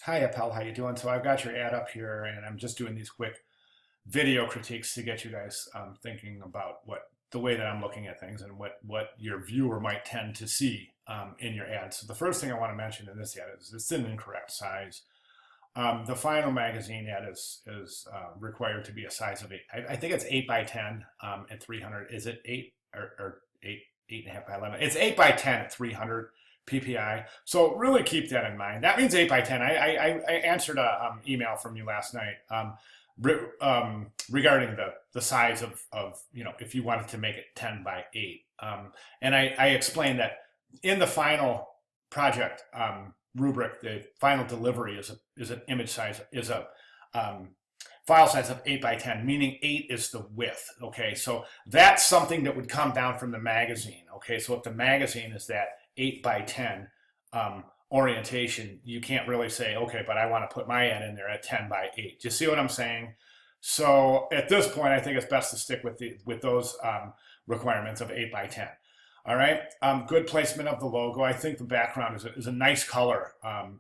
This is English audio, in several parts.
Hi, Appel, how you doing? So I've got your ad up here, and I'm just doing these quick video critiques to get you guys thinking about what the way that I'm looking at things and what your viewer might tend to see in your ad. So the first thing I want to mention in this ad is it's an incorrect size. The final magazine ad is required to be a size of 8. I think it's 8 by 10 at 300. Is it 8 or 8.5 by 11? It's 8 by 10 at 300 PPI. So really keep that in mind. That means 8 by 10. I answered a email from you last night regarding the size of if you wanted to make it 10 by 8. And I explained that in the final project rubric, the final delivery is an image size, is a file size of 8 by 10, meaning 8 is the width. Okay, so that's something that would come down from the magazine. Okay, so if the magazine is that 8 by 10 orientation, you can't really say, okay, but I want to put my ad in there at 10 by 8. Do you see what I'm saying? So at this point, I think it's best to stick with those requirements of 8 by 10. All right, good placement of the logo. I think the background is a nice color.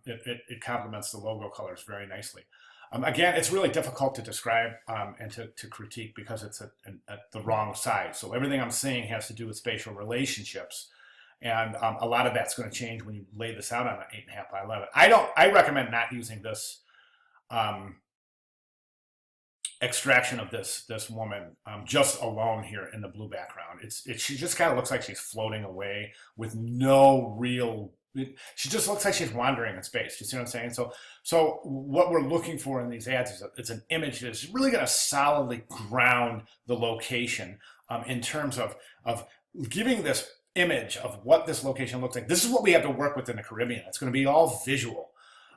It complements the logo colors very nicely. Again, it's really difficult to describe and to critique because it's at the wrong size. So everything I'm saying has to do with spatial relationships. And a lot of that's going to change when you lay this out on an 8.5 by 11. I recommend not using this extraction of this woman just alone here in the blue background. She just kind of looks like she's floating away with no real. She just looks like she's wandering in space. You see what I'm saying? So what we're looking for in these ads is an image that's really going to solidly ground the location in terms of giving this image of what this location looks like. This is what we have to work with in the Caribbean. It's going to be all visual.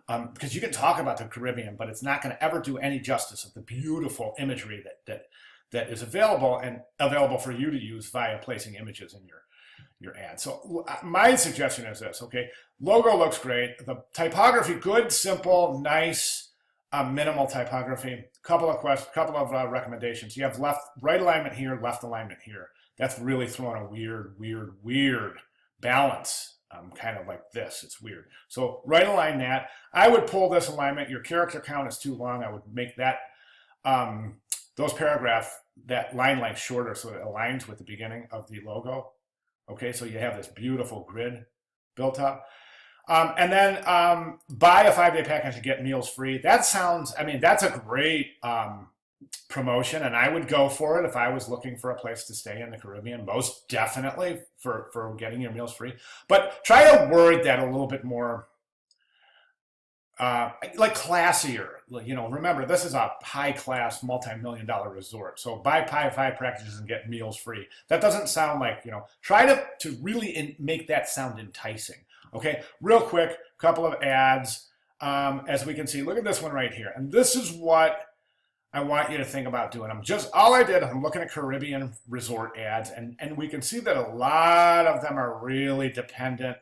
Because you can talk about the Caribbean, but it's not going to ever do any justice of the beautiful imagery that is available for you to use via placing images in your ad. So my suggestion is this, okay? Logo looks great. The typography, good, simple, nice, minimal typography. Couple of recommendations. You have right alignment here, left alignment here. That's really throwing a weird balance. Kind of like this. It's weird. So right align that. I would pull this alignment. Your character count is too long. I would make that those paragraph, that line length shorter so it aligns with the beginning of the logo. Okay, so you have this beautiful grid built up. And then buy a 5-day package and get meals free. That sounds, I mean, that's a great promotion, and I would go for it if I was looking for a place to stay in the Caribbean, most definitely for getting your meals free. But try to word that a little bit more like classier. Remember, this is a high-class, multi-million-dollar resort. So buy 5 packages and get meals free. That doesn't sound like, try to really make that sound enticing. Okay, real quick, couple of ads. As we can see, look at this one right here. And this is what I want you to think about doing. I'm looking at Caribbean resort ads, and we can see that a lot of them are really dependent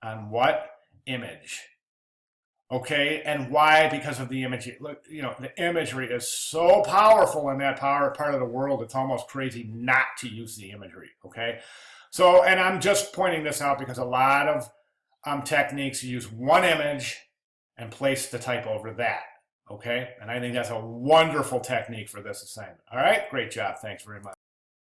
on what? Image. Okay, and why? Because of the image. Look, the imagery is so powerful in that part of the world, it's almost crazy not to use the imagery, okay? So, and I'm just pointing this out because a lot of techniques use one image and place the type over that. Okay, and I think that's a wonderful technique for this assignment. All right, great job. Thanks very much.